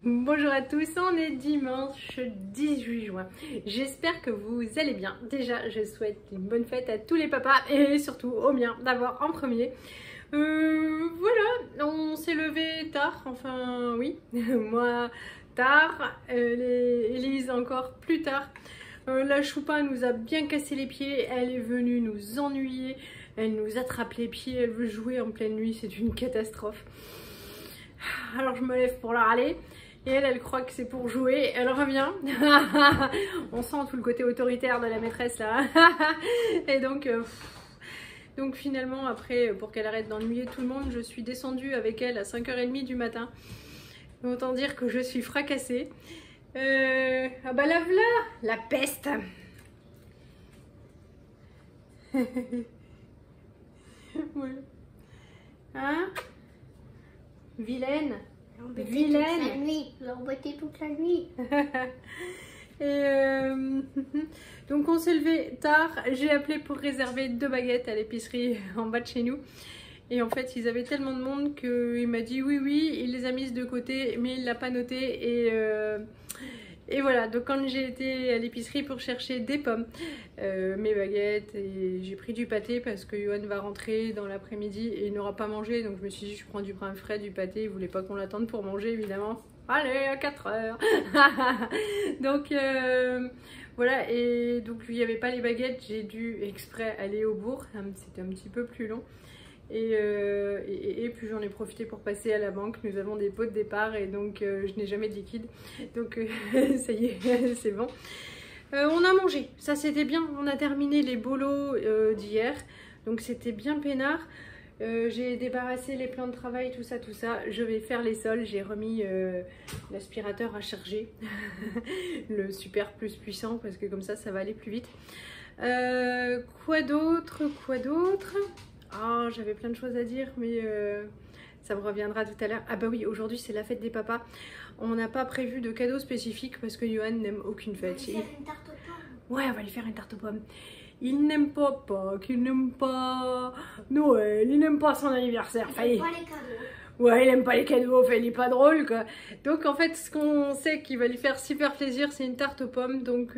Bonjour à tous, on est dimanche 18 juin. J'espère que vous allez bien. Déjà, je souhaite une bonne fête à tous les papas et surtout au mien d'avoir en premier. Voilà, on s'est levé tard, enfin oui, moi tard, Elise encore plus tard. La choupa nous a bien cassé les pieds, elle est venue nous ennuyer, elle nous attrape les pieds, elle veut jouer en pleine nuit, c'est une catastrophe. Alors je me lève pour la râler. Et elle croit que c'est pour jouer, elle revient. On sent tout le côté autoritaire de la maîtresse là. Et donc finalement, après, pour qu'elle arrête d'ennuyer tout le monde, je suis descendue avec elle à 5h30 du matin. Autant dire que je suis fracassée. Ah bah la voilà, la peste. Ouais. Hein? Vilaine. Vilaine. L'embêter toute la nuit. Et donc on s'est levé tard, j'ai appelé pour réserver 2 baguettes à l'épicerie en bas de chez nous. Et en fait ils avaient tellement de monde qu'il m'a dit oui, il les a mises de côté mais il l'a pas noté. Et voilà, donc quand j'ai été à l'épicerie pour chercher des pommes, mes baguettes, et j'ai pris du pâté parce que Johan va rentrer dans l'après-midi et il n'aura pas mangé. Donc je me suis dit je prends du pain frais, du pâté, il voulait pas qu'on l'attende pour manger évidemment. Allez, à 4h. Donc voilà, et donc il n'y avait pas les baguettes, j'ai dû exprès aller au bourg, c'était un petit peu plus long. Et puis j'en ai profité pour passer à la banque. Nous avons des pots de départ et donc je n'ai jamais de liquide. Donc ça y est, c'est bon. On a mangé, ça c'était bien. On a terminé les bolos d'hier. Donc c'était bien peinard. J'ai débarrassé les plans de travail, tout ça. Je vais faire les sols. J'ai remis l'aspirateur à charger. Le super plus puissant parce que comme ça va aller plus vite. Quoi d'autre? Ah, j'avais plein de choses à dire, mais ça me reviendra tout à l'heure. Ah bah oui, aujourd'hui c'est la fête des papas. On n'a pas prévu de cadeau spécifique parce que Johan n'aime aucune fête. On va lui faire une tarte aux pommes. Ouais, on va lui faire une tarte aux pommes. Il n'aime pas Pâques, il n'aime pas Noël, il n'aime pas son anniversaire. Il n'aime pas les cadeaux. Ouais, il aime pas les cadeaux, enfin, il est pas drôle quoi. Donc en fait, ce qu'on sait qui va lui faire super plaisir, c'est une tarte aux pommes. Donc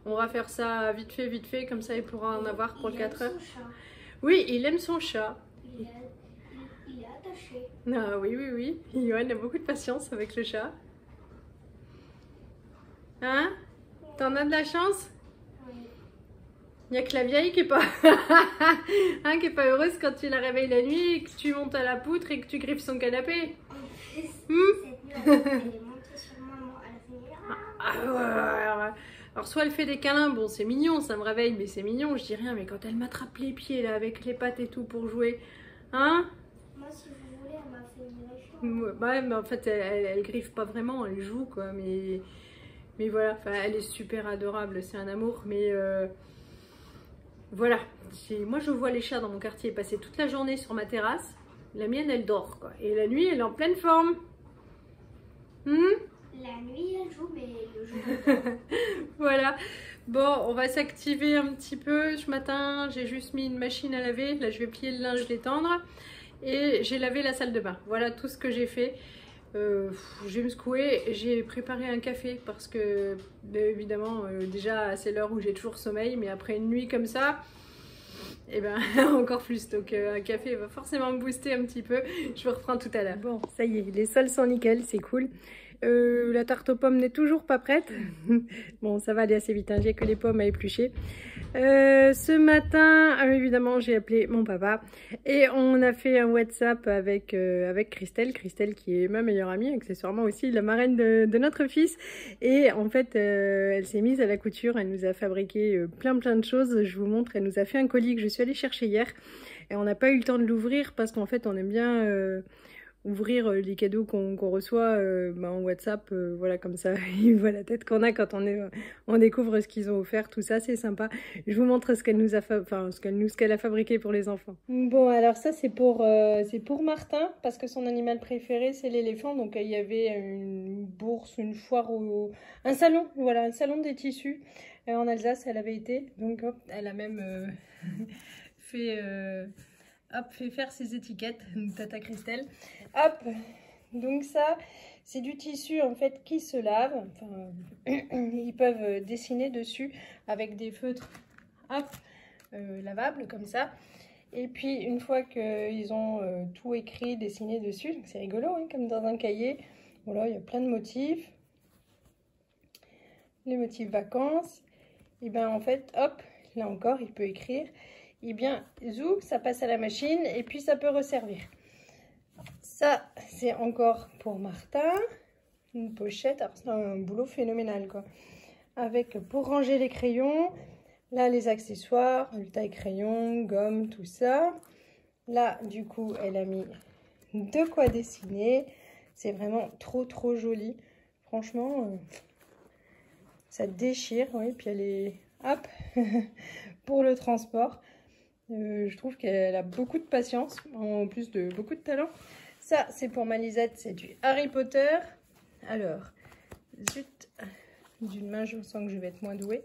on va faire ça vite fait, comme ça il pourra en avoir pour 4 heures. Oui, il aime son chat. Il est attaché. Ah oui. Johan a beaucoup de patience avec le chat. Hein? T'en as de la chance? Oui. Il n'y a que la vieille qui est pas... hein, qui est pas heureuse quand tu la réveilles la nuit et que tu montes à la poutre et que tu griffes son canapé. Cette nuit, elle est montée sur maman. Elle a fait... Alors soit elle fait des câlins, bon c'est mignon, ça me réveille, mais c'est mignon, je dis rien, mais quand elle m'attrape les pieds là avec les pattes et tout pour jouer, hein? Moi si vous voulez, elle m'a fait une griffe. Ouais, mais en fait elle griffe pas vraiment, elle joue quoi, mais voilà, enfin, elle est super adorable, c'est un amour, mais voilà, moi je vois les chats dans mon quartier passer toute la journée sur ma terrasse, la mienne elle dort quoi, et la nuit elle est en pleine forme. La nuit elle joue, mais le jour Voilà, bon on va s'activer un petit peu. Ce matin j'ai juste mis une machine à laver, là je vais plier le linge, l'étendre et j'ai lavé la salle de bain. Voilà tout ce que j'ai fait. Je vais me secouer, j'ai préparé un café parce que évidemment déjà c'est l'heure où j'ai toujours sommeil, mais après une nuit comme ça, et ben encore plus. Donc un café va forcément me booster un petit peu. Je vous reprends tout à l'heure. Bon, ça y est, les sols sont nickel, c'est cool. La tarte aux pommes n'est toujours pas prête. Bon, ça va aller assez vite, hein. J'ai que les pommes à éplucher. Ce matin, évidemment, j'ai appelé mon papa et on a fait un WhatsApp avec Christelle. Christelle qui est ma meilleure amie, accessoirement aussi la marraine de notre fils. Et en fait, elle s'est mise à la couture. Elle nous a fabriqué plein de choses. Je vous montre, elle nous a fait un colis que je suis allée chercher hier. Et on n'a pas eu le temps de l'ouvrir parce qu'en fait, on aime bien... ouvrir les cadeaux qu'on reçoit en WhatsApp, voilà comme ça, il voit la tête qu'on a quand on découvre ce qu'ils ont offert, tout ça c'est sympa. Je vous montre ce qu'elle nous a ce qu'elle a fabriqué pour les enfants. Bon alors ça c'est pour Martin parce que son animal préféré c'est l'éléphant, donc il y avait une bourse, une foire ou un salon, voilà un salon des tissus en Alsace, elle avait été, donc hop, elle a même fait faire ses étiquettes, Tata Christelle. Hop, donc ça, C'est du tissu en fait qui se lave. Enfin, ils peuvent dessiner dessus avec des feutres hop, lavables comme ça. Et puis une fois qu'ils ont tout écrit, dessiné dessus, c'est rigolo hein, comme dans un cahier. Voilà, il y a plein de motifs. Les motifs vacances. Et bien en fait, hop, là encore, il peut écrire. Et bien, zou, ça passe à la machine et puis ça peut resservir. Ça, c'est encore pour Martin. Une pochette, alors c'est un boulot phénoménal quoi. Avec, pour ranger les crayons, là les accessoires, le taille-crayon, gomme, tout ça. Là, du coup, elle a mis de quoi dessiner. C'est vraiment trop joli. Franchement, ça déchire. Oui, puis elle est, hop, pour le transport. Je trouve qu'elle a beaucoup de patience, en plus de beaucoup de talent. Ça, c'est pour ma Lisette, c'est du Harry Potter. Alors, zut, d'une main, je sens que je vais être moins douée.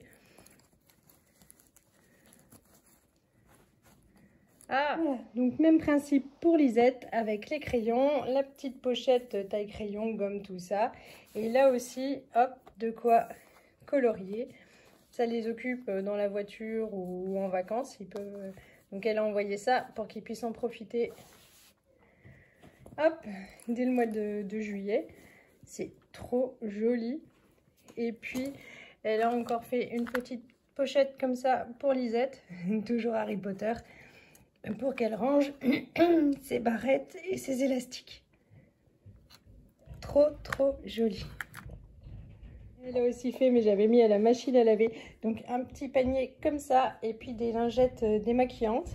Ah, donc même principe pour Lisette avec les crayons, la petite pochette taille crayon, gomme, tout ça. Et là aussi, hop, de quoi colorier. Ça les occupe dans la voiture ou en vacances. Ils peuvent... Donc elle a envoyé ça pour qu'ils puissent en profiter. Hop, dès le mois de juillet. C'est trop joli. Et puis, elle a encore fait une petite pochette comme ça pour Lisette. Toujours Harry Potter. Pour qu'elle range ses barrettes et ses élastiques. Trop joli. Elle a aussi fait, mais j'avais mis à la machine à laver, donc un petit panier comme ça, et puis des lingettes démaquillantes.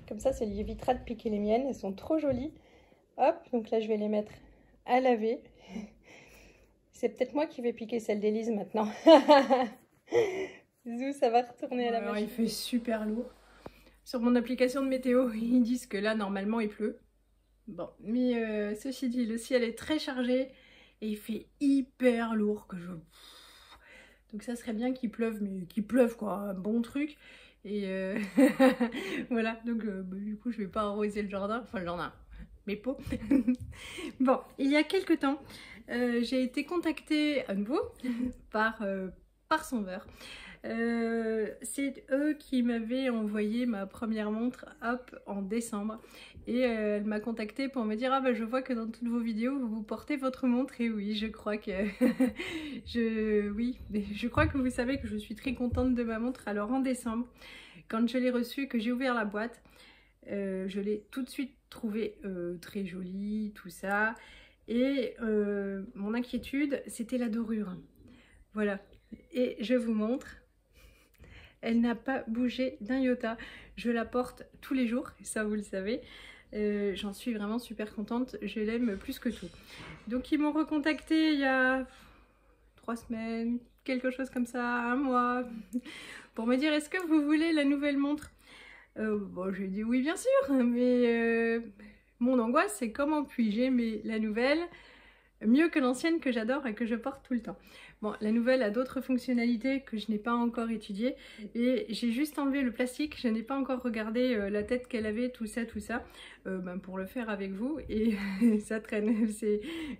Comme ça lui évitera de piquer les miennes, elles sont trop jolies. Hop, donc là je vais les mettre à laver. C'est peut-être moi qui vais piquer celle d'Élise maintenant. Zou, ça va retourner à la machine. Il fait super lourd. Sur mon application de météo, ils disent que là, normalement, il pleut. Bon, mais ceci dit, le ciel est très chargé et il fait hyper lourd que je... Donc ça serait bien qu'il pleuve, mais qu'il pleuve quoi, un bon truc. Et voilà, donc du coup, je vais pas arroser le jardin, enfin le jardin, mes pots. Bon, il y a quelques temps, j'ai été contactée à nouveau par Sonver. C'est eux qui m'avaient envoyé ma première montre hop, en décembre et elle m'a contactée pour me dire ah bah je vois que dans toutes vos vidéos vous portez votre montre et oui je crois que je crois que vous savez que je suis très contente de ma montre. Alors en décembre quand je l'ai reçue, que j'ai ouvert la boîte, je l'ai tout de suite trouvée très jolie, tout ça, et mon inquiétude c'était la dorure. Voilà, et je vous montre. Elle n'a pas bougé d'un iota. Je la porte tous les jours, ça vous le savez. J'en suis vraiment super contente. Je l'aime plus que tout. Donc ils m'ont recontacté il y a 3 semaines, quelque chose comme ça, un mois, pour me dire est-ce que vous voulez la nouvelle montre. Bon, j'ai dit oui bien sûr, mais mon angoisse c'est comment puis-je aimer la nouvelle mieux que l'ancienne que j'adore et que je porte tout le temps. Bon, la nouvelle a d'autres fonctionnalités que je n'ai pas encore étudiées et j'ai juste enlevé le plastique, je n'ai pas encore regardé la tête qu'elle avait, tout ça, pour le faire avec vous et ça traîne.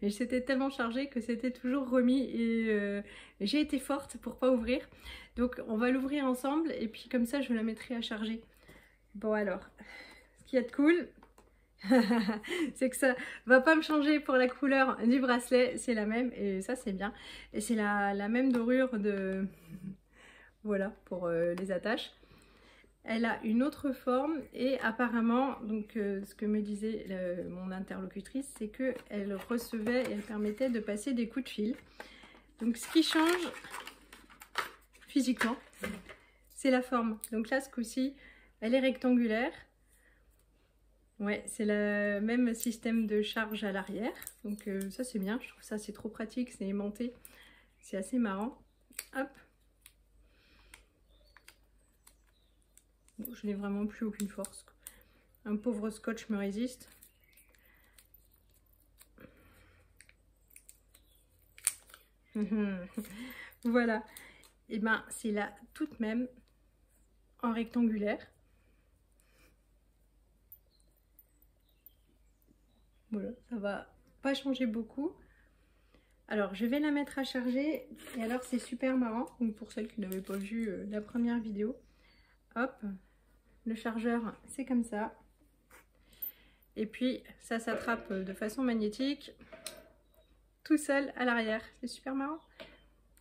C'était tellement chargé que c'était toujours remis et j'ai été forte pour pas ouvrir. Donc on va l'ouvrir ensemble et puis comme ça je la mettrai à charger. Bon alors, ce qu'il y a de cool, c'est que ça va pas me changer pour la couleur du bracelet, c'est la même et ça c'est bien. Et c'est la même dorure de... voilà, pour les attaches. Elle a une autre forme et apparemment, donc ce que me disait mon interlocutrice, c'est qu'elle recevait et elle permettait de passer des coups de fil. Donc ce qui change physiquement, c'est la forme. Donc là ce coup-ci, elle est rectangulaire. Ouais, c'est le même système de charge à l'arrière, donc ça c'est bien, je trouve ça c'est trop pratique, c'est aimanté, c'est assez marrant. Hop. Bon, je n'ai vraiment plus aucune force, un pauvre scotch me résiste. Voilà, et ben c'est la toute même en rectangulaire. Voilà, ça va pas changer beaucoup. Alors je vais la mettre à charger et alors c'est super marrant, donc pour celles qui n'avaient pas vu la première vidéo. Hop, le chargeur c'est comme ça. Et puis ça s'attrape de façon magnétique tout seul à l'arrière. C'est super marrant.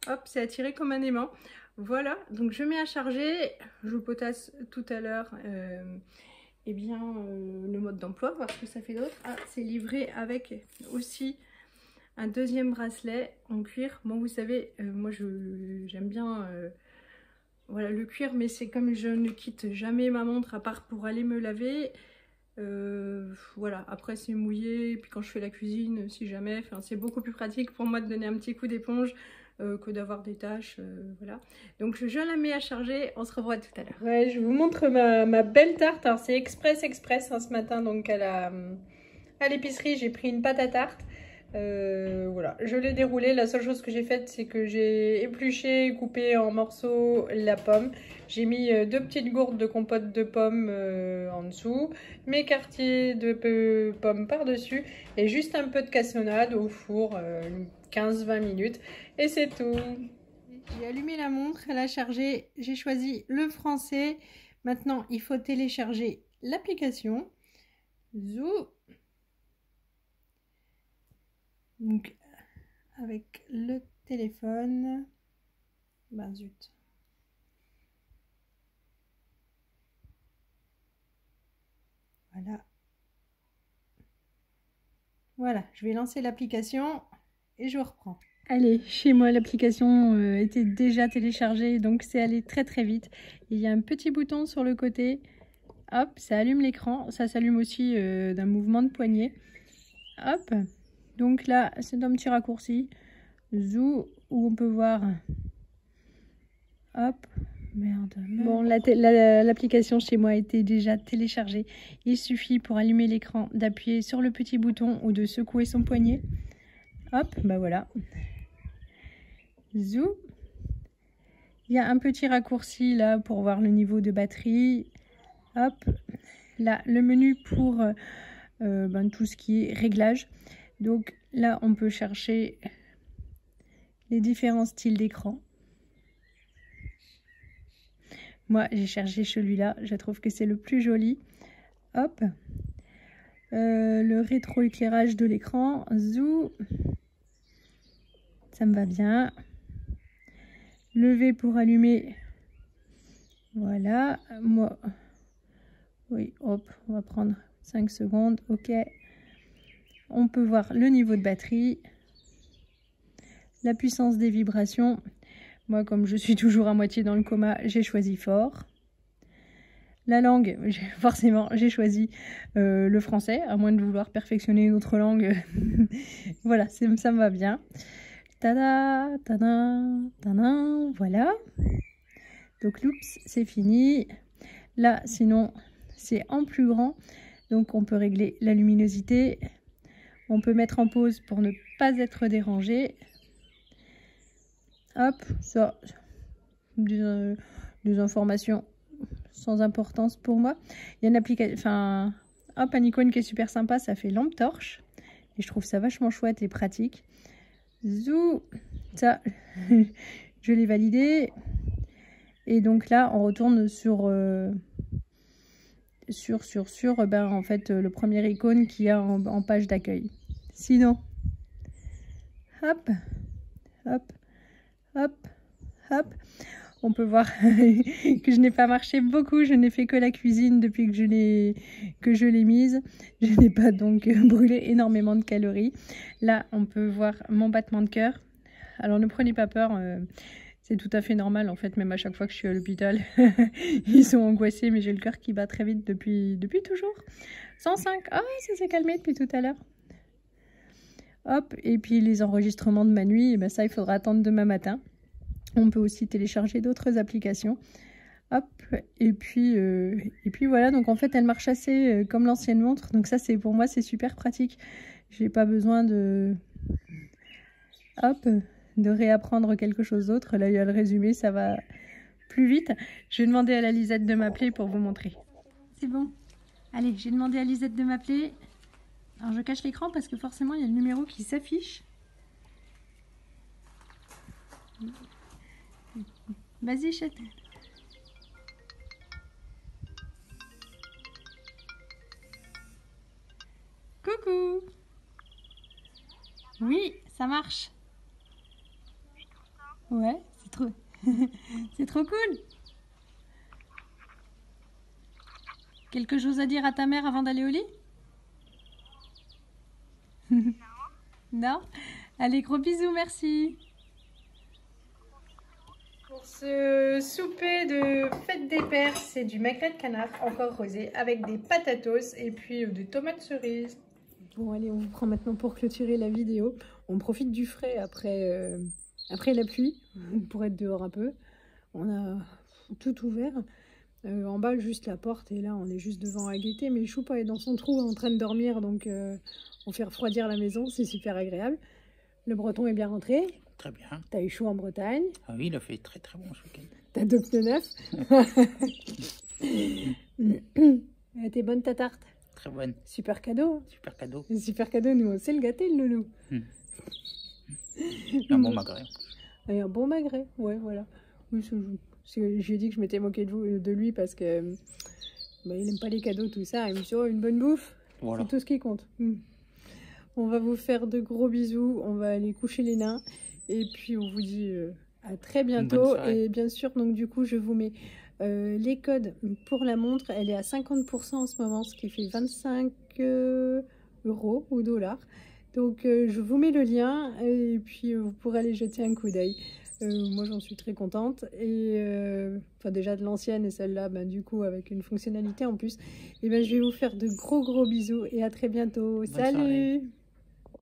Hop, c'est attiré comme un aimant. Voilà, donc je mets à charger. Je vous potasse tout à l'heure le mode d'emploi, voir ce que ça fait d'autre. Ah, c'est livré avec aussi un deuxième bracelet en cuir. Bon, vous savez, moi j'aime bien voilà, le cuir, mais c'est comme je ne quitte jamais ma montre à part pour aller me laver. Voilà, après c'est mouillé, et puis quand je fais la cuisine, si jamais, c'est beaucoup plus pratique pour moi de donner un petit coup d'éponge que d'avoir des tâches, voilà. Donc je la mets à charger, on se revoit tout à l'heure. Ouais, je vous montre ma belle tarte. Alors c'est express hein, ce matin, donc à l'épicerie j'ai pris une pâte à tarte. Voilà, je l'ai déroulée. La seule chose que j'ai faite, c'est que j'ai épluché et coupé en morceaux la pomme. J'ai mis 2 petites gourdes de compote de pommes en dessous, mes quartiers de pommes par-dessus et juste un peu de cassonade au four, 15-20 minutes. Et c'est tout. J'ai allumé la montre, elle a chargé. J'ai choisi le français. Maintenant, il faut télécharger l'application. Zou. Donc, avec le téléphone, ben zut. Voilà. Voilà, je vais lancer l'application et je reprends. Allez, chez moi, l'application était déjà téléchargée, donc c'est allé très très vite. Il y a un petit bouton sur le côté. Hop, ça allume l'écran. Ça s'allume aussi d'un mouvement de poignet. Hop. Donc là, c'est un petit raccourci. Zou, où on peut voir. Hop. Merde. Bon, l'application chez moi a été déjà téléchargée. Il suffit pour allumer l'écran d'appuyer sur le petit bouton ou de secouer son poignet. Hop, bah voilà. Zou. Il y a un petit raccourci là pour voir le niveau de batterie. Hop. Là, le menu pour tout ce qui est réglage. Donc là, on peut chercher les différents styles d'écran. Moi, j'ai cherché celui-là. Je trouve que c'est le plus joli. Hop. Le rétroéclairage de l'écran. Zou. Ça me va bien. Lever pour allumer. Voilà. Moi. Oui, hop. On va prendre 5 secondes. OK. On peut voir le niveau de batterie. La puissance des vibrations. Moi, comme je suis toujours à moitié dans le coma, j'ai choisi fort. La langue, forcément, j'ai choisi le français, à moins de vouloir perfectionner une autre langue. Voilà, ça me va bien. Tada, tada, tada, voilà. Donc, l'oups, c'est fini. Là, sinon, c'est en plus grand. Donc, on peut régler la luminosité. On peut mettre en pause pour ne pas être dérangé. Hop, ça, des informations sans importance pour moi. Il y a une application, hop, un icône qui est super sympa, ça fait lampe torche. Et je trouve ça vachement chouette et pratique. Zou, ça, je l'ai validé. Et donc là, on retourne sur en fait, le premier icône qu'il y a en page d'accueil. Sinon, hop, hop, hop, hop. On peut voir que je n'ai pas marché beaucoup, je n'ai fait que la cuisine depuis que je l'ai mise. Je n'ai pas donc brûlé énormément de calories. Là, on peut voir mon battement de cœur. Alors ne prenez pas peur, c'est tout à fait normal en fait, même à chaque fois que je suis à l'hôpital. Ils sont angoissés, mais j'ai le cœur qui bat très vite depuis toujours. 105, ah ça s'est calmé depuis tout à l'heure. Hop, et puis les enregistrements de ma nuit, ben ça il faudra attendre demain matin. On peut aussi télécharger d'autres applications. Hop, et puis voilà, donc en fait elle marche assez comme l'ancienne montre. Donc ça c'est pour moi c'est super pratique. J'ai pas besoin de réapprendre quelque chose d'autre. Là il y a le résumé, ça va plus vite. Je vais demander à la Lisette de m'appeler pour vous montrer. C'est bon. Allez, j'ai demandé à Lisette de m'appeler. Alors je cache l'écran parce que forcément il y a le numéro qui s'affiche. Vas-y, chatte. Coucou. Oui, ça marche. Ouais, c'est trop... c'est trop cool. Quelque chose à dire à ta mère avant d'aller au lit? Non? Allez, gros bisous, merci. Pour ce souper de fête des pères, c'est du magret de canard encore rosé avec des patatos et puis des tomates cerises. Bon, allez, on vous prend maintenant pour clôturer la vidéo. On profite du frais après la pluie pour être dehors un peu. On a tout ouvert. En bas, juste la porte, et là, on est juste devant à gaieté. Mais Choupa est dans son trou en train de dormir, donc on fait refroidir la maison, c'est super agréable. Le Breton est bien rentré. Très bien. T'as eu chaud en Bretagne. Ah oui, il a fait très très bon ce week-end. T'as 2 pneus neufs. T'es bonne ta tarte? Très bonne. Super cadeau. Super cadeau. Super cadeau, nous on sait le gâter, le loulou. Un bon magret. Et un bon magret, ouais, voilà. Oui, j'ai dit que je m'étais moquée de lui parce que bah, il aime pas les cadeaux, tout ça. Il me dit, oh, une bonne bouffe, voilà. C'est tout ce qui compte. On va vous faire de gros bisous, on va aller coucher les nains. Et puis on vous dit à très bientôt. Et bien sûr, donc du coup, je vous mets les codes pour la montre. Elle est à 50% en ce moment, ce qui fait 25 € ou dollars. Donc je vous mets le lien et puis vous pourrez aller jeter un coup d'œil. Moi j'en suis très contente. Et enfin déjà de l'ancienne et celle-là, ben, du coup avec une fonctionnalité en plus. Et ben je vais vous faire de gros bisous et à très bientôt. Salut!